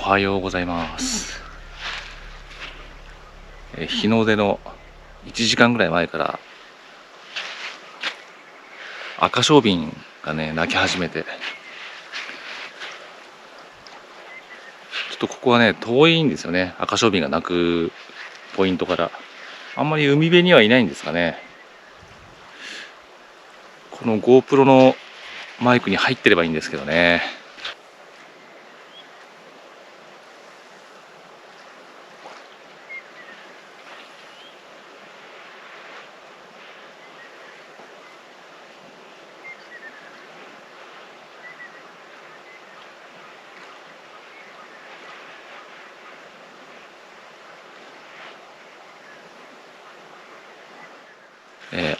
はようございます。日の出の1時間ぐらい前から赤小瓶がね鳴き始めて、ちょっとここはね遠いんですよね。赤小瓶が鳴くポイントからあんまり海辺にはいないんですかね。この GoPro のマイクに入ってればいいんですけどね。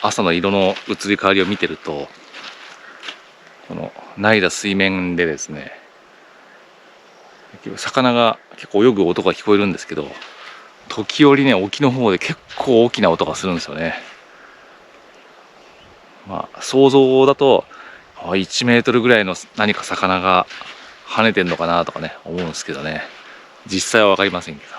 朝の色の移り変わりを見てると、このないだ水面でですね、魚が結構泳ぐ音が聞こえるんですけど、時折ね沖の方で結構大きな音がするんですよね。まあ想像だと1メートルぐらいの何か魚が跳ねてんのかなとかね思うんですけどね、実際は分かりませんけど。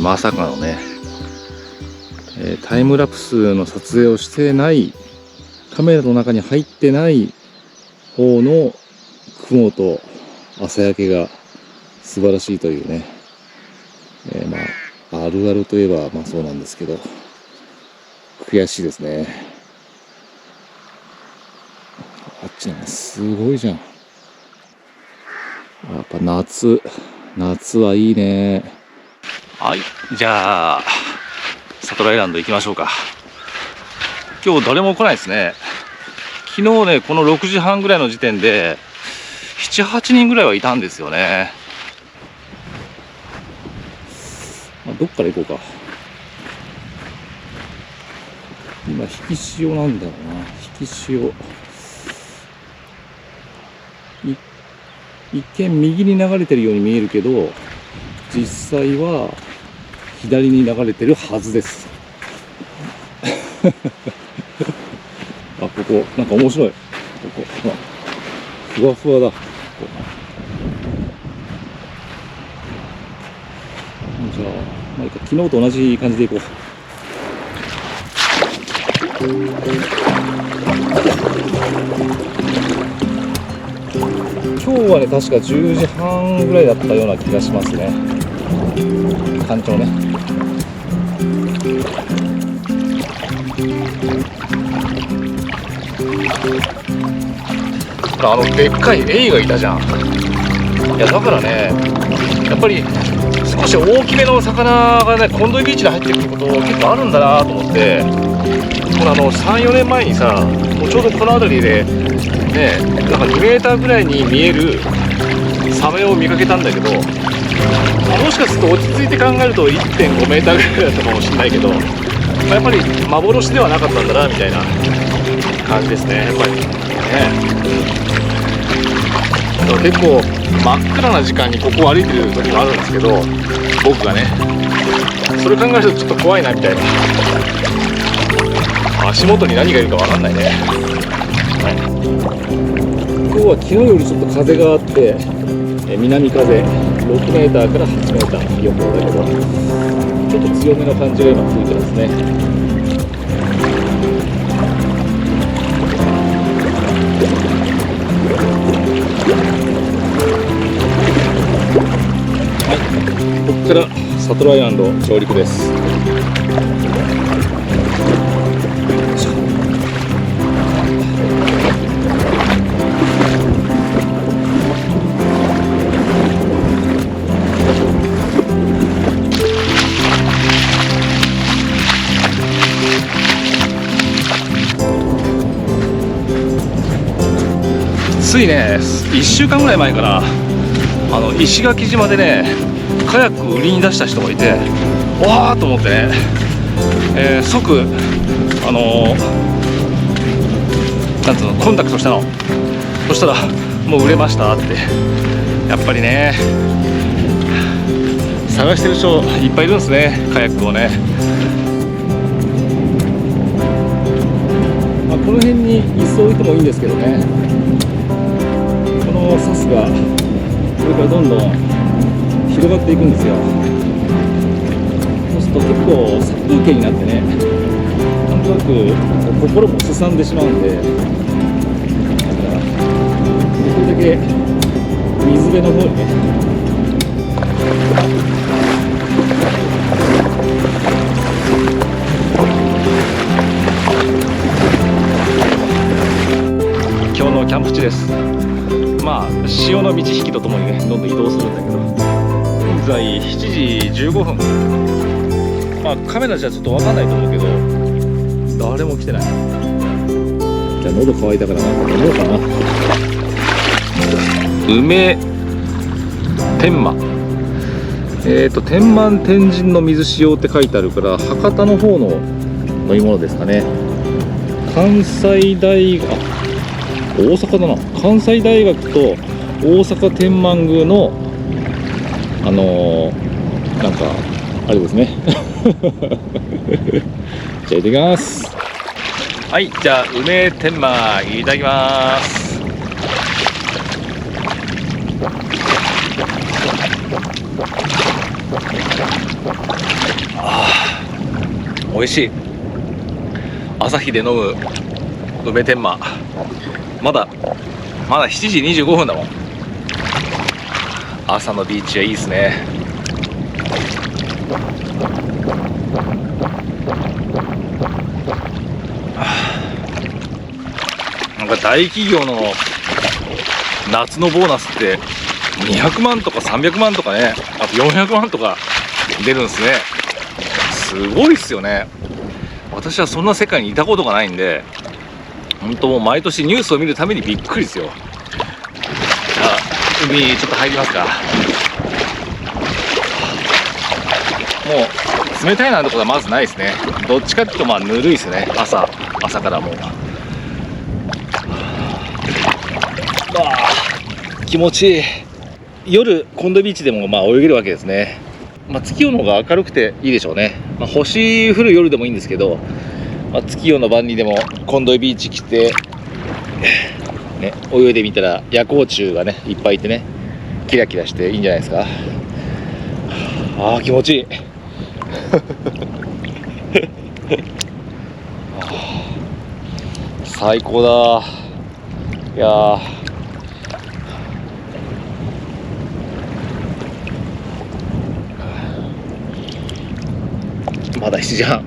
まさかのね、タイムラプスの撮影をしてない、カメラの中に入ってない方の雲と朝焼けが素晴らしいというね、まああるあるといえばまあそうなんですけど、悔しいですね。あっちなんかすごいじゃん。やっぱ夏はいいね。はい、じゃあサトラアイランド行きましょうか。今日誰も来ないですね。昨日ねこの6時半ぐらいの時点で7、8人ぐらいはいたんですよね。どっから行こうか。今引き潮なんだろうな。引き潮、一見右に流れてるように見えるけど、実際は左に流れてるはずです。あ、ここなんか面白い。ここふわふわだ。じゃあ、まあいいか、昨日と同じ感じでいこう。今日はね確か10時半ぐらいだったような気がしますね。干潮ね。ほらでっかいエイがいたじゃん。いやだからね、やっぱり少し大きめの魚がね、コンドイビーチに入ってくること結構あるんだなと思って、これ3、4年前にさ、もうちょうどこの辺りでね、なんか2メーターぐらいに見えるサメを見かけたんだけど、もしかすると落ち着いて考えると 1.5 メーターぐらいだったかもしれないけど、やっぱり幻ではなかったんだなみたいな感じですね。やっぱりね、結構真っ暗な時間にここを歩いてる時もあるんですけど、僕がね、それ考えるとちょっと怖いなみたいな。足元に何がいるか分かんないね。はい、今日は昨日よりちょっと風があって、南風6メーターから8メーター予報だけど、ちょっと強めの感じが今吹いてますね。ここからサトライランド上陸です。ついね、1週間ぐらい前から石垣島でね、カヤック売りに出した人がいて、わーと思ってね、即なんつうの、コンタクトしたの。そしたらもう売れましたって。やっぱりね、探してる人いっぱいいるんですね、カヤックをね。まあ、この辺に椅子置いてもいいんですけどね、このサスがこれからどんどん広がっていくんですよ。そうすると結構殺風景になってね、なんとなく心もすさんでしまうんで、だからできるだけ水辺の方にね、今日のキャンプ地です。まあ潮の満ち引きとともにね、どんどん移動するんだけど、現在7時15分。まあカメラじゃちょっと分かんないと思うけど、誰も来てない。じゃあ喉乾いたからなんか飲もうかな。梅天満、天満天神の水使用って書いてあるから、博多の方の飲み物ですかね。関西大学、大阪だな、関西大学と大阪天満宮のなんかあれですね。じゃあいただきます。はい、じゃあ梅天満いただきます。美味しい。朝日で飲む梅天満、まだ7時25分だもん。朝のビーチはいいですね。なんか大企業の夏のボーナスって200万とか300万とかね、あと400万とか出るんですね。すごいっすよね。私はそんな世界にいたことがないんで、本当もう毎年ニュースを見るためにびっくりですよ。じゃあ海ちょっと入りますか。もう冷たいなんてことはまずないですね。どっちかっていうとまあぬるいですね。朝からもう気持ちいい。夜コンドビーチでもまあ泳げるわけですね。まあ、月夜の方が明るくていいでしょうね。まあ、星降る夜でもいいんですけど、まあ、月夜の晩にでもコンドイビーチ来て、ね、泳いでみたら夜光虫がねいっぱいいてね、キラキラしていいんじゃないですか。ああ気持ちいい。最高だ。いやー、まだ7時半。よ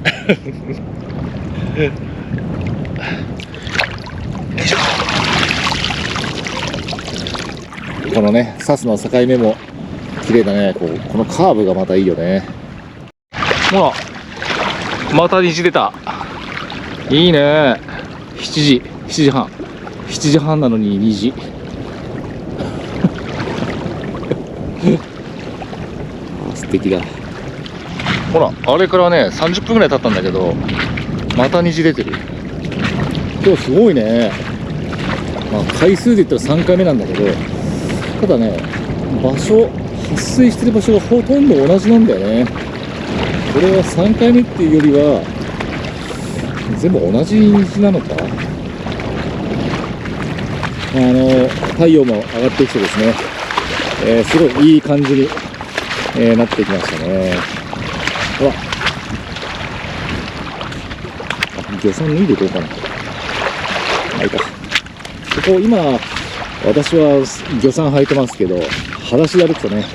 いしょ。このねサスの境目も綺麗だね。このカーブがまたいいよね。ほらまた虹出た。いいね。7時半なのに虹素敵だ。ほらあれからね30分ぐらい経ったんだけどまた虹出てる。今日すごいね。回数で言ったら3回目なんだけど、ただね発生してる場所がほとんど同じなんだよね。これは3回目っていうよりは全部同じ虹なのか。太陽も上がってきてですね、すごいいい感じに、なってきましたね。ほら漁船脱いでいこうかな。いいか。ここ今私は漁船履いてますけど、裸足で歩くとね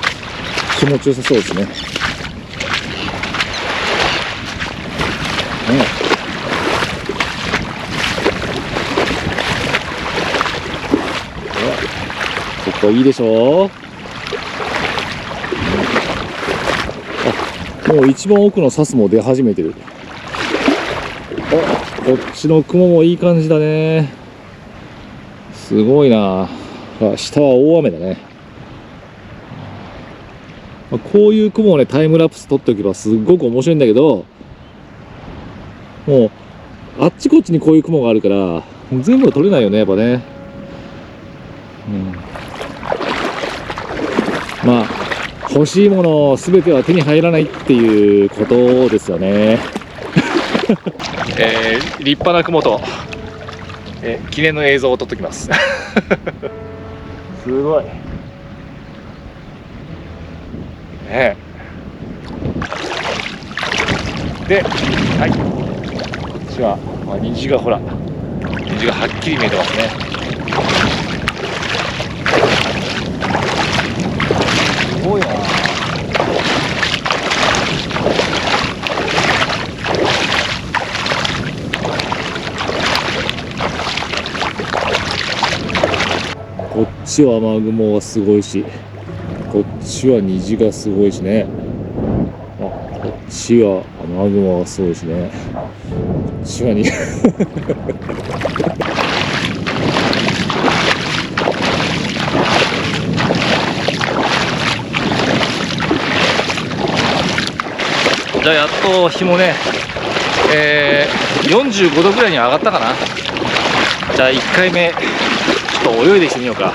気持ちよさそうですね。ここいいでしょ。もう一番奥のサスも出始めてる。こっちの雲もいい感じだね。すごいな。下は大雨だね。こういう雲をねタイムラプス撮っておけばすっごく面白いんだけど、もうあっちこっちにこういう雲があるから全部は撮れないよねやっぱね。欲しいもの全ては手に入らないっていうことですよね。立派な雲と、記念の映像を撮っておきます。すごいね。で、はい、こっちは、虹がほら虹がはっきり見えてますね。すごいな。こっちは雨雲がすごいし、こっちは虹がすごいしね。こっちは雨雲がすごいしね。こっちはじゃあやっと日もね、45度ぐらいに上がったかな。じゃあ1回目ちょっと泳いできてみようか。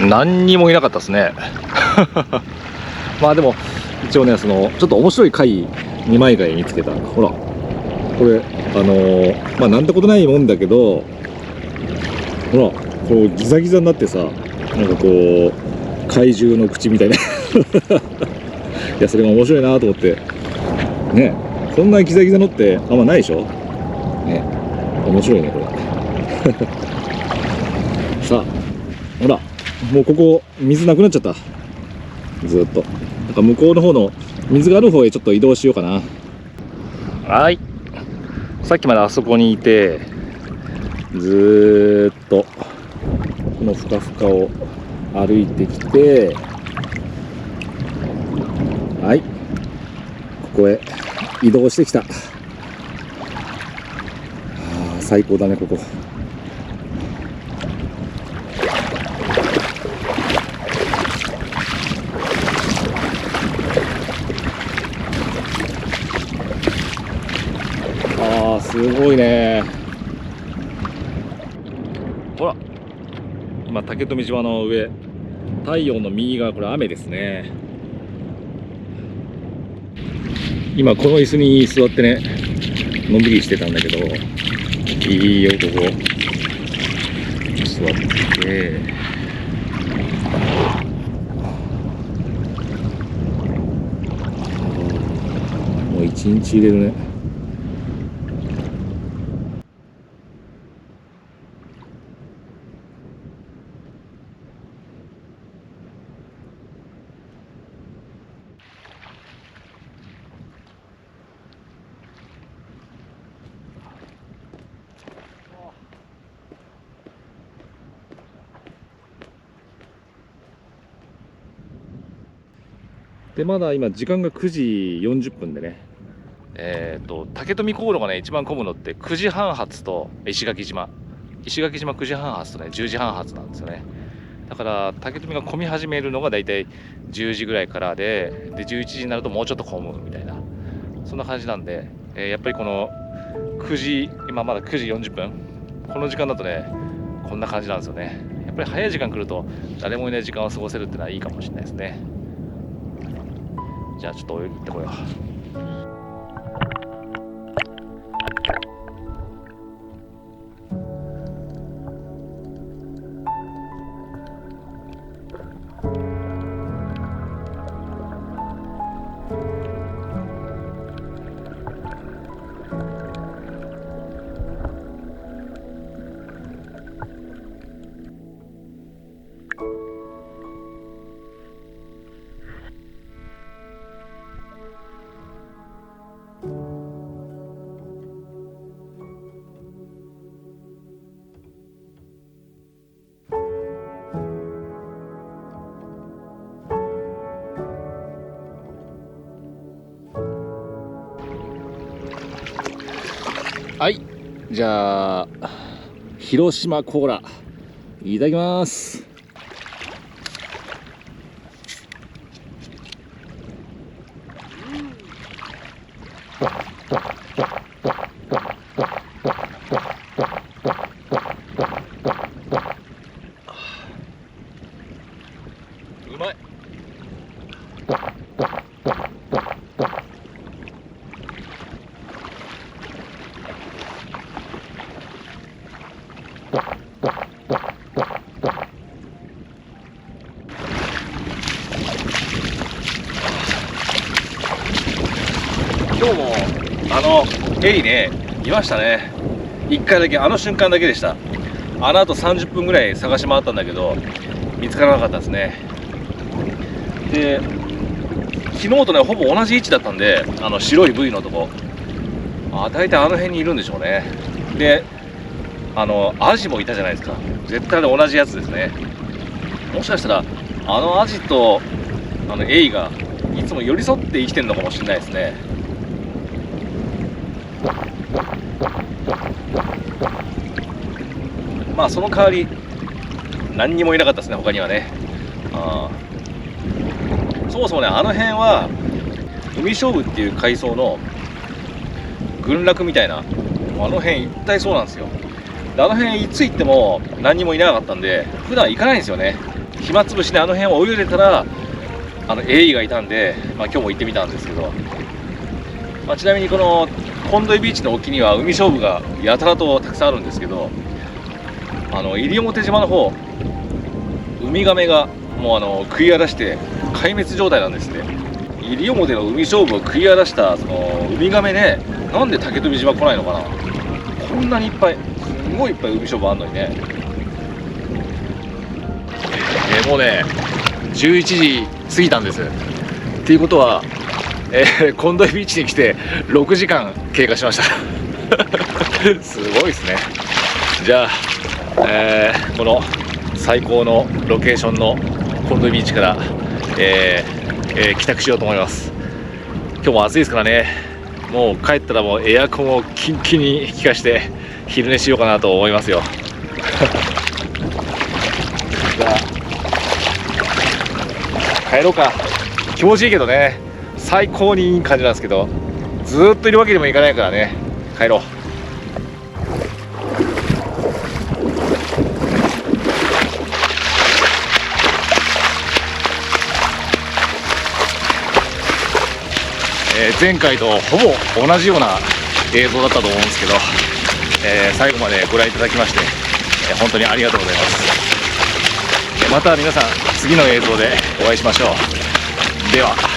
何にもいなかったですね。まあでも一応ねちょっと面白い貝2枚貝見つけた。ほらこれなんてことないもんだけど、ほらこうギザギザになってさ、なんかこう怪獣の口みたいな。いやそれが面白いなと思ってね。こんなギザギザのってあんまないでしょね。面白いねこれ。さあほらもうここ水なくなっちゃった。ずっとなんか向こうの方の水がある方へちょっと移動しようかな。はいさっきまであそこにいて、ずーっとこのふかふかを歩いてきて、はい、ここへ移動してきた。最高だねここ。すごいね。ほら、今竹富島の上、太陽の右側、これ雨ですね。今この椅子に座ってね、のんびりしてたんだけど、いいよここ座って、もう一日入れるね。でまだ今時間が9時40分でね、竹富航路がね一番混むのって9時半発と石垣島9時半発とね10時半発なんですよね。だから竹富が混み始めるのがだいたい10時ぐらいからで11時になるともうちょっと混むみたいな、そんな感じなんで、やっぱりこの9時今まだ9時40分この時間だとねこんな感じなんですよね。やっぱり早い時間来ると誰もいない時間を過ごせるってのはいいかもしれないですね。じゃあちょっと泳ぎ行ってこよう。はい、じゃあ広島コーラいただきます。うまい。今日もエイねいましたね。1回だけ、あの瞬間だけでした。あのあと30分ぐらい探し回ったんだけど見つからなかったですね。で昨日とねほぼ同じ位置だったんで、白いブイのとこ、大体あの辺にいるんでしょうね。でアジもいたじゃないですか。絶対同じやつですね。もしかしたらアジとエイがいつも寄り添って生きてるのかもしれないですね。まあその代わり何にもいなかったですね、他にはね。そもそもね、あの辺は海勝負っていう海藻の群落みたいな、あの辺一帯そうなんですよ。であの辺いつ行っても何にもいなかったんで普段行かないんですよね。暇つぶしであの辺を泳いでたらエイがいたんで、今日も行ってみたんですけど、ちなみにこのコンドイビーチの沖には海勝負がやたらとたくさんあるんですけど、西表島の方ウミガメがもう食い荒らして壊滅状態なんですね。西表の海勝負を食い荒らしたそのウミガメね、なんで竹富島来ないのかな。こんなにいっぱい、すごいいっぱい海勝負あんのにね。もうね11時過ぎたんです。っていうことは、コンドイビーチに来て6時間経過しましたすごいですね。じゃあ、この最高のロケーションのコンドビーチから、帰宅しようと思います。今日も暑いですからね、もう帰ったらもうエアコンをキンキンに効かして昼寝しようかなと思いますよ。じゃあ帰ろうか。気持ちいいけどね、最高にいい感じなんですけど、ずーっといるわけにもいかないからね、帰ろう。前回とほぼ同じような映像だったと思うんですけど、最後までご覧いただきまして、本当にありがとうございます。また皆さん次の映像でお会いしましょう。では。